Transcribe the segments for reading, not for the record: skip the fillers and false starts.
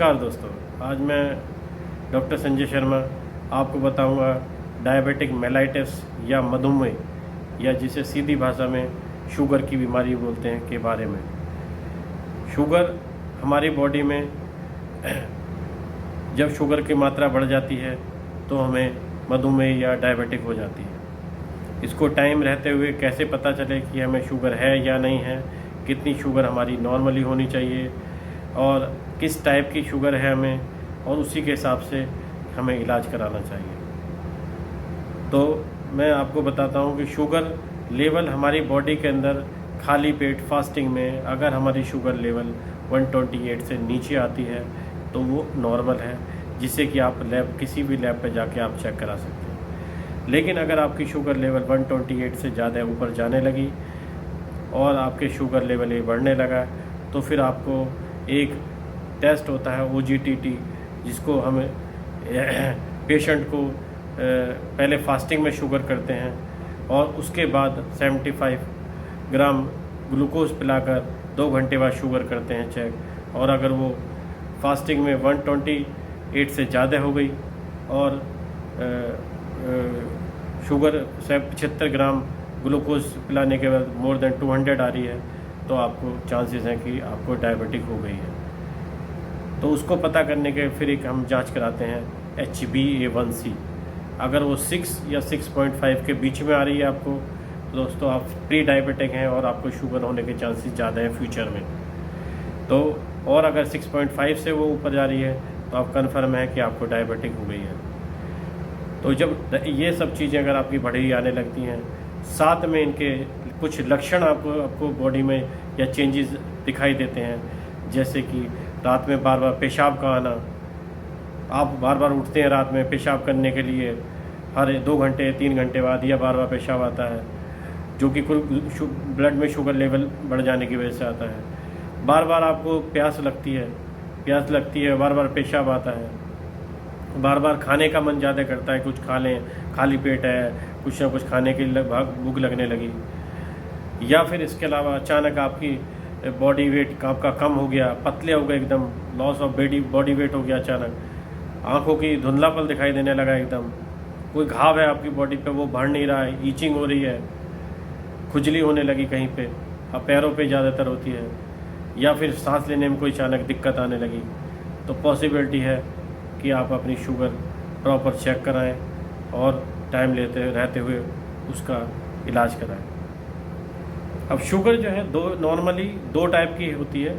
नमस्कार दोस्तों, आज मैं डॉक्टर संजय शर्मा आपको बताऊंगा डायबिटिक मेलाइटिस या मधुमेह या जिसे सीधी भाषा में शुगर की बीमारी बोलते हैं के बारे में। शुगर हमारी बॉडी में जब शुगर की मात्रा बढ़ जाती है तो हमें मधुमेह या डायबिटिक हो जाती है। इसको टाइम रहते हुए कैसे पता चले कि हमें शुगर है या नहीं है, कितनी शुगर हमारी नॉर्मली होनी चाहिए और किस टाइप की शुगर है हमें, और उसी के हिसाब से हमें इलाज कराना चाहिए। तो मैं आपको बताता हूँ कि शुगर लेवल हमारी बॉडी के अंदर खाली पेट फास्टिंग में अगर हमारी शुगर लेवल 128 से नीचे आती है तो वो नॉर्मल है, जिससे कि आप किसी भी लैब पे जाके आप चेक करा सकते हैं। लेकिन अगर आपकी शुगर लेवल 128 से ज़्यादा ऊपर जाने लगी और आपके शुगर लेवल ये बढ़ने लगा तो फिर आपको एक टेस्ट होता है OGTT, जिसको हमें पेशेंट को पहले फास्टिंग में शुगर करते हैं और उसके बाद 75 ग्राम ग्लूकोज पिलाकर 2 घंटे बाद शुगर करते हैं चेक। और अगर वो फास्टिंग में 128 से ज़्यादा हो गई और शुगर 75 ग्राम ग्लूकोज पिलाने के बाद मोर देन 200 आ रही है तो आपको चांसेस हैं कि आपको डायबिटिक हो गई है। तो उसको पता करने के फिर एक हम जांच कराते हैं HbA1c। अगर वो 6 या 6.5 के बीच में आ रही है आपको, तो दोस्तों आप प्री डायबिटिक हैं और आपको शुगर होने के चांसेस ज़्यादा हैं फ्यूचर में। तो और अगर 6.5 से वो ऊपर जा रही है तो आप कन्फर्म है कि आपको डायबिटिक हो गई है। तो जब ये सब चीज़ें अगर आपकी बढ़ी आने लगती हैं, साथ में इनके कुछ लक्षण आपको बॉडी में या चेंजेस दिखाई देते हैं, जैसे कि रात में बार बार पेशाब का आना। आप बार बार उठते हैं रात में पेशाब करने के लिए, हर 2 घंटे 3 घंटे बाद या बार बार पेशाब आता है, जो कि ब्लड में शुगर लेवल बढ़ जाने की वजह से आता है। बार बार आपको प्यास लगती है, बार बार पेशाब आता है, बार बार खाने का मन ज़्यादा करता है, कुछ खा लें, खाली पेट है, कुछ ना कुछ खाने की भूख लगने लगी। या फिर इसके अलावा अचानक आपकी बॉडी वेट आपका कम हो गया, पतले हो गए एकदम, लॉस ऑफ बॉडी वेट हो गया अचानक, आंखों की धुंधलापन दिखाई देने लगा एकदम, कोई घाव है आपकी बॉडी पे वो भर नहीं रहा है, ईचिंग हो रही है, खुजली होने लगी कहीं पे, अब पैरों पे ज़्यादातर होती है, या फिर सांस लेने में कोई अचानक दिक्कत आने लगी, तो पॉसिबिलिटी है कि आप अपनी शुगर प्रॉपर चेक कराएं और टाइम लेते रहते हुए उसका इलाज कराएं। अब शुगर जो है नॉर्मली 2 टाइप की होती है,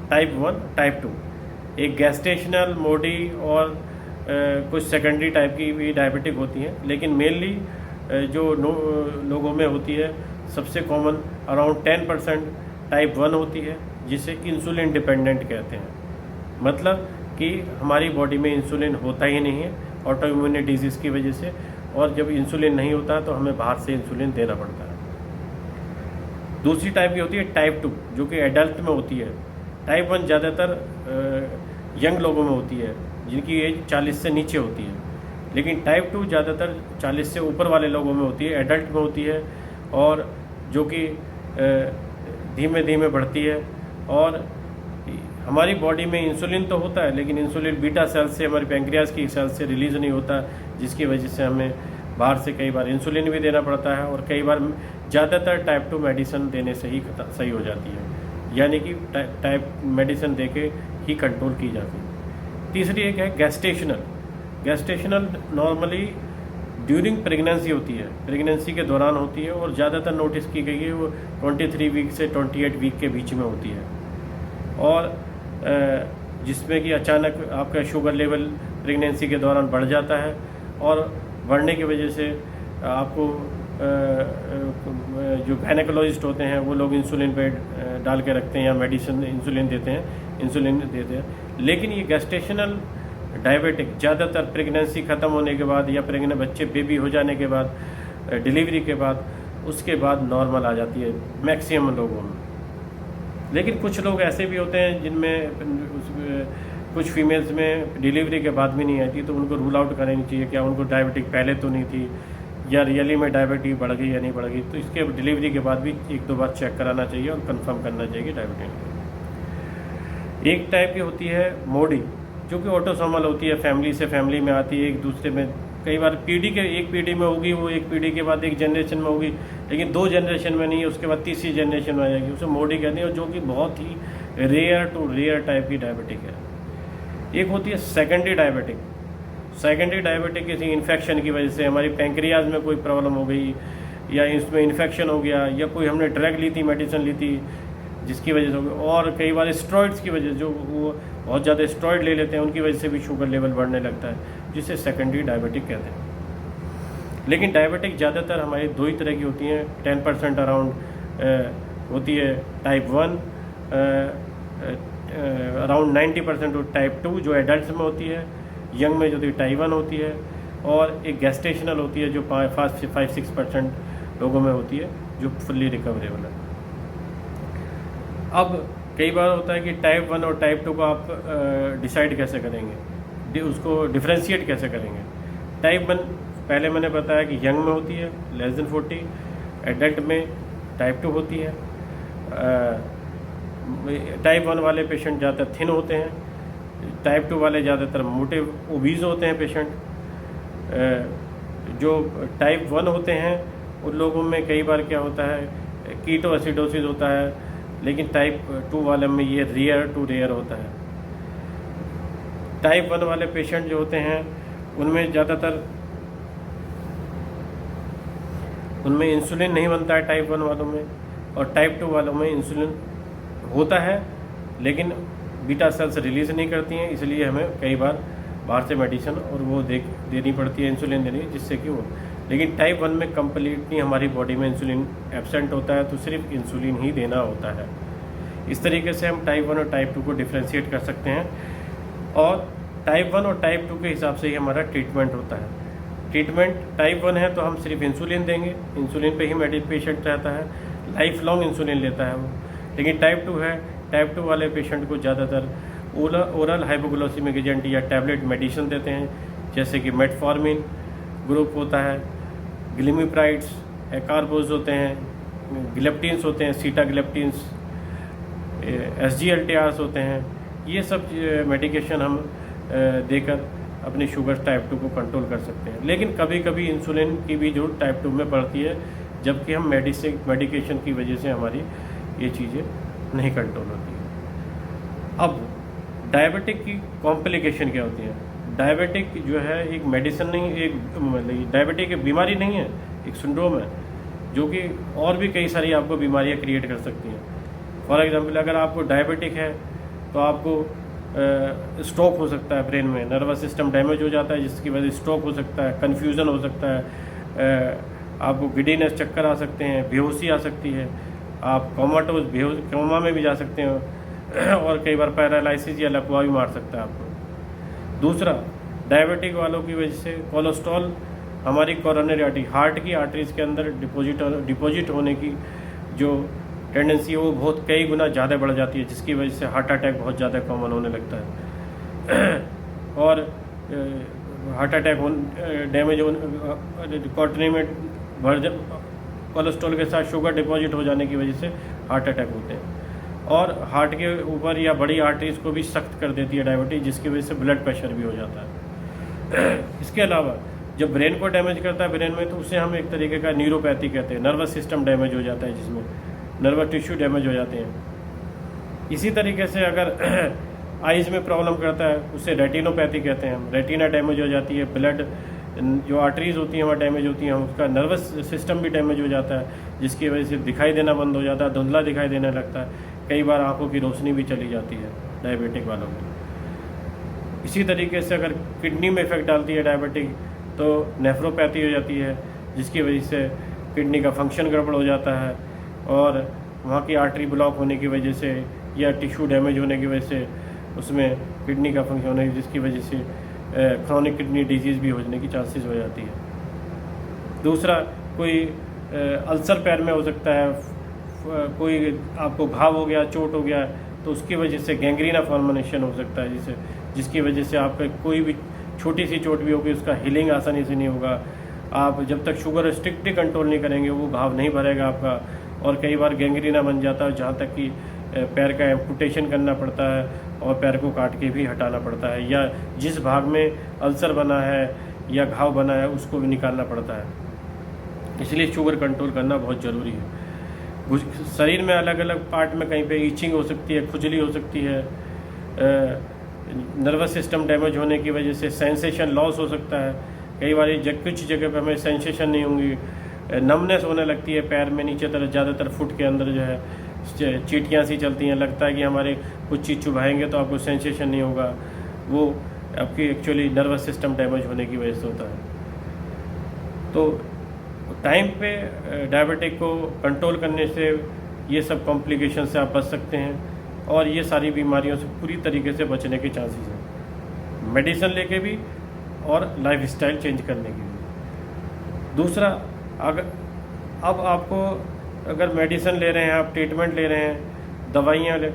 टाइप 1 टाइप 2। एक गैस्टेशनल मोडी और कुछ सेकेंडरी टाइप की भी डायबिटिक होती हैं, लेकिन मेनली जो लोगों में होती है सबसे कॉमन अराउंड 10% टाइप 1 होती है, जिसे इंसुलिन डिपेंडेंट कहते हैं। मतलब कि हमारी बॉडी में इंसुलिन होता ही नहीं है ऑटोइम्यून डिजीज़ की वजह से, और जब इंसुलिन नहीं होता तो हमें बाहर से इंसुलिन देना पड़ता है। दूसरी टाइप की होती है टाइप 2, जो कि एडल्ट में होती है। टाइप 1 ज़्यादातर यंग लोगों में होती है जिनकी एज 40 से नीचे होती है, लेकिन टाइप 2 ज़्यादातर 40 से ऊपर वाले लोगों में होती है, एडल्ट में होती है, और जो कि धीमे धीमे बढ़ती है। और हमारी बॉडी में इंसुलिन तो होता है, लेकिन इंसुलिन बीटा सेल से, हमारे पैंक्रियाज की सेल से रिलीज़ नहीं होता, जिसकी वजह से हमें बाहर से कई बार इंसुलिन भी देना पड़ता है, और कई बार ज़्यादातर टाइप 2 मेडिसिन देने से ही सही हो जाती है, यानी कि टाइप मेडिसिन देके ही कंट्रोल की जाती है। तीसरी एक है गैस्टेशनल नॉर्मली ड्यूरिंग प्रेगनेंसी होती है, प्रेगनेंसी के दौरान होती है, और ज़्यादातर नोटिस की गई है वो 23 वीक से 28 वीक के बीच में होती है, और जिसमें कि अचानक आपका शुगर लेवल प्रेगनेंसी के दौरान बढ़ जाता है, और बढ़ने की वजह से आपको जो गायनेकोलॉजिस्ट होते हैं वो लोग इंसुलिन पे डाल के रखते हैं या मेडिसिन इंसुलिन देते हैं। लेकिन ये गैस्टेशनल डायबिटिक ज़्यादातर प्रेगनेंसी ख़त्म होने के बाद या बच्चे बेबी हो जाने के बाद, डिलीवरी के बाद, उसके बाद नॉर्मल आ जाती है मैक्सिमम लोगों में। लेकिन कुछ लोग ऐसे भी होते हैं जिनमें कुछ फीमेल्स में डिलीवरी के बाद भी नहीं आती, तो उनको रूल आउट करनी चाहिए क्या उनको डायबिटिक पहले तो नहीं थी, या रियली में डायबिटीज बढ़ गई या नहीं बढ़ गई। तो इसके डिलीवरी के बाद भी 1-2 बार चेक कराना चाहिए और कंफर्म करना चाहिए कि डायबिटीज। एक टाइप की होती है मोडी, जो कि ऑटोसोमल होती है, फैमिली से फैमिली में आती है, एक दूसरे में कई बार एक पीढ़ी में होगी, वो एक पीढ़ी के बाद एक जनरेशन में होगी, लेकिन 2 जनरेशन में नहीं है, उसके बाद तीसरी जनरेशन में आ जाएगी, उसे मोडी कहते हैं, और जो कि बहुत ही रेयर टू रेयर टाइप की डायबिटिक है। एक होती है सेकेंडरी डायबिटिक। सेकेंडरी डायबिटिक किसी इन्फेक्शन की वजह से, हमारी पैंक्रियाज में कोई प्रॉब्लम हो गई, या इसमें इन्फेक्शन हो गया, या कोई हमने ड्रग ली थी, मेडिसिन ली थी जिसकी वजह से हो गई, और कई बार स्टेरॉइड्स की वजह से, जो वो बहुत ज़्यादा स्टेरॉइड ले लेते हैं, उनकी वजह से भी शुगर लेवल बढ़ने लगता है, जिसे सेकेंडरी डायबिटिक कहते हैं। लेकिन डायबिटिक ज़्यादातर हमारी 2 ही तरह की होती हैं, 10% अराउंड होती है टाइप 1, अराउंड 90% टाइप 2 जो एडल्ट में होती है, यंग में जो टाइप 1 होती है, और एक गेस्टेशनल होती है जो 5-6% लोगों में होती है, जो फुल्ली रिकवरेबल है। अब कई बार होता है कि टाइप 1 और टाइप 2 को आप डिसाइड कैसे करेंगे, उसको डिफ्रेंशिएट कैसे करेंगे। टाइप 1 पहले मैंने बताया कि यंग में होती है, लेस देन 40, एडल्ट में टाइप 2 होती है। टाइप 1 वाले पेशेंट ज़्यादातर थिन होते हैं, टाइप 2 वाले ज़्यादातर मोटे ओबीज होते हैं पेशेंट। जो टाइप 1 होते हैं उन लोगों में कई बार क्या होता है, कीटो एसिडोसिस होता है, लेकिन टाइप 2 वाले में ये रेयर टू रेयर होता है। टाइप 1 वाले पेशेंट जो होते हैं उनमें ज़्यादातर उनमें इंसुलिन नहीं बनता है टाइप 1 वालों में, और टाइप 2 वालों में इंसुलिन होता है लेकिन बीटा सेल्स रिलीज़ नहीं करती हैं, इसलिए हमें कई बार बाहर से मेडिसिन और वो देनी पड़ती है, इंसुलिन देनी, जिससे कि वो। लेकिन टाइप 1 में कम्प्लीटली हमारी बॉडी में इंसुलिन एब्सेंट होता है, तो सिर्फ इंसुलिन ही देना होता है। इस तरीके से हम टाइप 1 और टाइप 2 को डिफ्रेंशिएट कर सकते हैं, और टाइप 1 और टाइप 2 के हिसाब से ही हमारा ट्रीटमेंट होता है। ट्रीटमेंट टाइप 1 है तो हम सिर्फ इंसुलिन देंगे, इंसुलिन पे ही पेशेंट रहता है, लाइफ लॉन्ग इंसुलिन लेता है वो। लेकिन टाइप 2 है, टाइप 2 वाले पेशेंट को ज़्यादातर ओरल हाइपोग्लाइसेमिक एजेंट या टैबलेट मेडिसिन देते हैं, जैसे कि मेटफॉर्मिन ग्रुप होता है, ग्लिमिप्राइड्स, एकार्बोज होते हैं, ग्लेप्टिन्स होते हैं, सीटाग्लेप्टिन्स, SGLT-Rs होते हैं। ये सब मेडिकेशन हम देकर अपनी शुगर टाइप 2 को कंट्रोल कर सकते हैं। लेकिन कभी कभी इंसुलिन की भी जरूरत टाइप 2 में पड़ती है, जबकि हम मेडिकेशन की वजह से हमारी ये चीज़ें नहीं कंट्रोल होती है। अब डायबिटिक की कॉम्प्लिकेशन क्या होती है। डायबिटिक जो है एक मेडिसिन नहीं, एक डायबिटिक एक बीमारी नहीं है, एक सिंड्रोम है, जो कि और भी कई सारी आपको बीमारियां क्रिएट कर सकती हैं। फॉर एग्जांपल, अगर आपको डायबिटिक है तो आपको स्ट्रोक हो सकता है, ब्रेन में नर्वस सिस्टम डैमेज हो जाता है, जिसकी वजह से स्ट्रोक हो सकता है, कन्फ्यूज़न हो सकता है, आपको गिडीनेस, चक्कर आ सकते हैं, बेहोशी आ सकती है, आप कोमा में भी जा सकते हैं, और कई बार पैरालिसिस या लकवा भी मार सकता है आपको। दूसरा, डायबिटिक वालों की वजह से कोलेस्ट्रॉल हमारी कोरोनरी आर्टरी, हार्ट की आर्टरीज के अंदर डिपॉजिट होने की जो टेंडेंसी है वो बहुत कई गुना ज़्यादा बढ़ जाती है, जिसकी वजह से हार्ट अटैक बहुत ज़्यादा कॉमन होने लगता है। और हार्ट अटैक डैमेज कोर्टनी में कोलेस्ट्रॉल के साथ शुगर डिपॉजिट हो जाने की वजह से हार्ट अटैक होते हैं। और हार्ट के ऊपर या बड़ी आर्टरीज को भी सख्त कर देती है डायबिटीज, जिसकी वजह से ब्लड प्रेशर भी हो जाता है। इसके अलावा जब ब्रेन को डैमेज करता है ब्रेन में, तो उसे हम एक तरीके का न्यूरोपैथी कहते हैं, नर्वस सिस्टम डैमेज हो जाता है, जिसमें नर्वस टिश्यू डैमेज हो जाते हैं। इसी तरीके से अगर आइज़ में प्रॉब्लम करता है, उसे रेटिनोपैथी कहते हैं, रेटिना डैमेज हो जाती है, ब्लड जो आर्टरीज होती हैं वहाँ डैमेज होती हैं, उसका नर्वस सिस्टम भी डैमेज हो जाता है, जिसकी वजह से दिखाई देना बंद हो जाता है, धुंधला दिखाई देने लगता है, कई बार आंखों की रोशनी भी चली जाती है डायबिटिक वालों में। इसी तरीके से अगर किडनी में इफेक्ट डालती है डायबिटिक, तो नेफ्रोपैथी हो जाती है, जिसकी वजह से किडनी का फंक्शन गड़बड़ हो जाता है, और वहाँ की आर्टरी ब्लॉक होने की वजह से या टिश्यू डैमेज होने की वजह से उसमें किडनी का फंक्शन होने की, जिसकी वजह से क्रॉनिक किडनी डिजीज़ भी होने की चांसेस हो जाती है। दूसरा, कोई अल्सर पैर में हो सकता है, कोई आपको घाव हो गया, चोट हो गया, तो उसकी वजह से गैंग्रीना फॉर्मेशन हो सकता है, जिसकी वजह से आपका कोई भी छोटी सी चोट भी होगी, उसका हीलिंग आसानी से नहीं होगा। आप जब तक शुगर स्ट्रिक्टली कंट्रोल नहीं करेंगे, वो घाव नहीं भरेगा आपका, और कई बार गैंग्रीना बन जाता है, जहाँ तक कि पैर का एम्पुटेशन करना पड़ता है और पैर को काट के भी हटाना पड़ता है, या जिस भाग में अल्सर बना है या घाव बना है उसको भी निकालना पड़ता है। इसलिए शुगर कंट्रोल करना बहुत ज़रूरी है। शरीर में अलग अलग पार्ट में कहीं पे ईचिंग हो सकती है, खुजली हो सकती है, नर्वस सिस्टम डैमेज होने की वजह से सेंसेशन लॉस हो सकता है। कई बार कुछ जगह पे हमें सेंसेशन नहीं होंगी, नमनेस होने लगती है पैर में नीचे तरफ, ज़्यादातर फुट के अंदर जो है चींटियाँ सी चलती हैं, लगता है कि हमारे कुछ चीज़ चुभाएंगे तो आपको सेंसेशन नहीं होगा, वो आपकी एक्चुअली नर्वस सिस्टम डैमेज होने की वजह से होता है। तो टाइम पे डायबिटिक को कंट्रोल करने से ये सब कॉम्प्लिकेशन से आप बच सकते हैं और ये सारी बीमारियों से पूरी तरीके से बचने के चांसेस हैं, मेडिसिन लेके भी और लाइफस्टाइल चेंज करने के भी। दूसरा, अब आपको अगर मेडिसिन ले रहे हैं, आप ट्रीटमेंट ले रहे हैं, दवाइयाँ ले,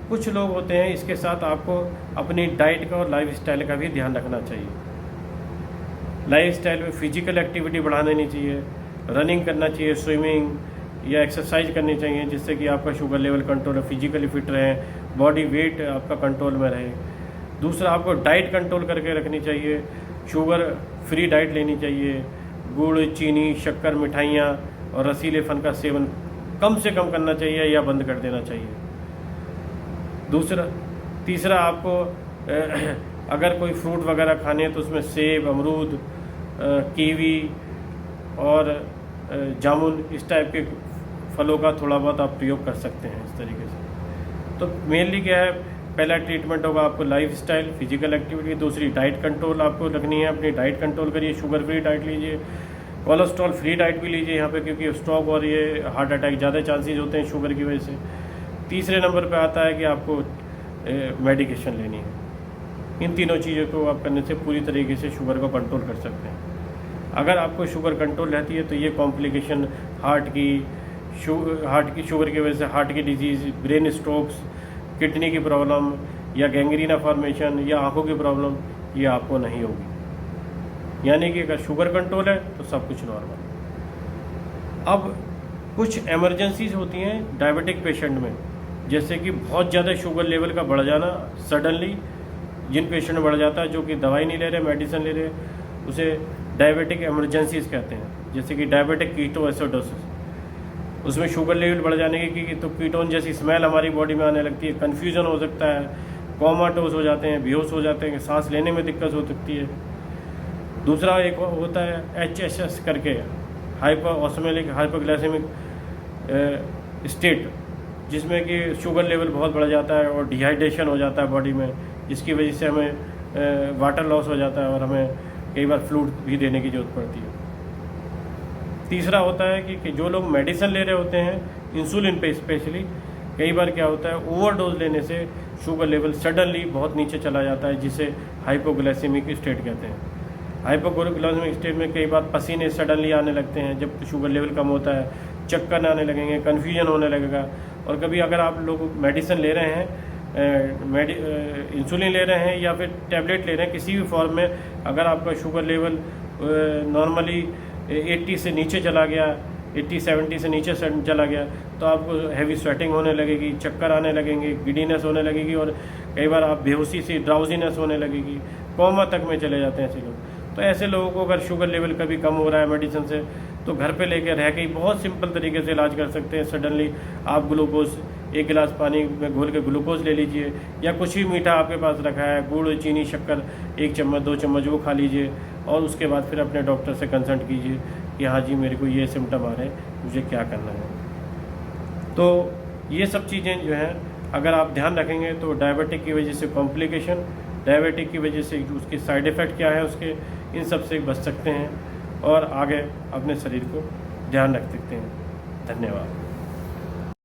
कुछ लोग होते हैं इसके साथ आपको अपनी डाइट का और लाइफस्टाइल का भी ध्यान रखना चाहिए। लाइफस्टाइल में फिजिकल एक्टिविटी बढ़ानी नहीं चाहिए, रनिंग करना चाहिए, स्विमिंग या एक्सरसाइज करनी चाहिए, जिससे कि आपका शुगर लेवल कंट्रोल है, फिजिकली फिट रहे, बॉडी वेट आपका कंट्रोल में रहे। दूसरा, आपको डाइट कंट्रोल करके रखनी चाहिए, शुगर फ्री डाइट लेनी चाहिए, गुड़, चीनी, शक्कर, मिठाइयाँ और रसीले फल का सेवन कम से कम करना चाहिए या बंद कर देना चाहिए। तीसरा, आपको अगर कोई फ्रूट वगैरह खाने हैं तो उसमें सेब, अमरूद, कीवी और जामुन, इस टाइप के फलों का थोड़ा बहुत आप प्रयोग कर सकते हैं इस तरीके से। तो मेनली क्या है, पहला ट्रीटमेंट होगा आपको लाइफस्टाइल, फिजिकल एक्टिविटी। दूसरी, डाइट कंट्रोल आपको रखनी है, अपनी डाइट कंट्रोल करिए, शुगर फ्री डाइट लीजिए, कोलेस्ट्रॉल फ्री डाइट भी लीजिए यहाँ पे, क्योंकि स्ट्रोक और ये हार्ट अटैक ज़्यादा चांसेस होते हैं शुगर की वजह से। तीसरे नंबर पे आता है कि आपको मेडिकेशन लेनी है। इन तीनों चीज़ों को आप करने से पूरी तरीके से शुगर को कंट्रोल कर सकते हैं। अगर आपको शुगर कंट्रोल रहती है तो ये कॉम्प्लिकेशन हार्ट की शुगर की वजह से हार्ट की डिजीज़, ब्रेन स्ट्रोक्स, किडनी की प्रॉब्लम या गैंग्रीना फॉर्मेशन या आंखों की प्रॉब्लम, ये आपको नहीं होगी। यानी कि अगर शुगर कंट्रोल है तो सब कुछ नॉर्मल। अब कुछ एमरजेंसीज होती हैं डायबिटिक पेशेंट में, जैसे कि बहुत ज़्यादा शुगर लेवल का बढ़ जाना सडनली, जिन पेशेंट बढ़ जाता है जो कि दवाई नहीं ले रहे, मेडिसिन ले रहे, उसे डायबिटिक एमरजेंसीज कहते हैं। जैसे कि डायबिटिक कीटोएसिडोसिस, उसमें शुगर लेवल बढ़ जाने की तो कीटोन जैसी स्मेल हमारी बॉडी में आने लगती है, कन्फ्यूजन हो सकता है, कोमाटोस हो जाते हैं, बेहोश हो जाते हैं, सांस लेने में दिक्कत हो सकती है। दूसरा एक होता है HSS करके, हाइपर ऑस्मोलिक हाइपोग्लाइसेमिक स्टेट, जिसमें कि शुगर लेवल बहुत बढ़ जाता है और डिहाइड्रेशन हो जाता है बॉडी में, जिसकी वजह से हमें वाटर लॉस हो जाता है और हमें कई बार फ्लूइड भी देने की ज़रूरत पड़ती है। तीसरा होता है कि जो लोग मेडिसिन ले रहे होते हैं, इंसुलिन पे स्पेशली, कई बार क्या होता है ओवरडोज लेने से शुगर लेवल सडनली बहुत नीचे चला जाता है, जिसे हाइपोग्लाइसेमिक स्टेट कहते हैं। हाइपोग्लाइसेमिक स्टेट में कई बार पसीने सडनली आने लगते हैं जब शुगर लेवल कम होता है, चक्कर आने लगेंगे, कन्फ्यूजन होने लगेगा। और कभी अगर आप लोग मेडिसिन ले रहे हैं, इंसुलिन ले रहे हैं या फिर टैबलेट ले रहे हैं, किसी भी फॉर्म में अगर आपका शुगर लेवल नॉर्मली 80 से नीचे चला गया, 80-70 से नीचे चला गया, तो आपको हैवी स्वेटिंग होने लगेगी, चक्कर आने लगेंगे, गिडीनेस होने लगेगी और कई बार आप बेहोशी से ड्राउजीनेस होने लगेगी, कोमा तक में चले जाते हैं ऐसे लोग। तो ऐसे लोगों को अगर शुगर लेवल कभी कम हो रहा है मेडिसिन से, तो घर पे लेकर रह के ही बहुत सिंपल तरीके से इलाज कर सकते हैं। सडनली आप ग्लूकोज, 1 गिलास पानी में घोल के ग्लूकोज ले लीजिए, या कुछ भी मीठा आपके पास रखा है, गुड़, चीनी, शक्कर, 1 चम्मच 2 चम्मच वो खा लीजिए और उसके बाद फिर अपने डॉक्टर से कंसल्ट कीजिए कि हाँ जी मेरे को ये सिम्टम आ रहे हैं, मुझे क्या करना है। तो ये सब चीज़ें जो हैं अगर आप ध्यान रखेंगे तो डायबिटिक की वजह से कॉम्प्लिकेशन, डायबिटिक की वजह से उसके साइड इफ़ेक्ट क्या है उसके, इन सब से बच सकते हैं और आगे अपने शरीर को ध्यान रख सकते हैं। धन्यवाद।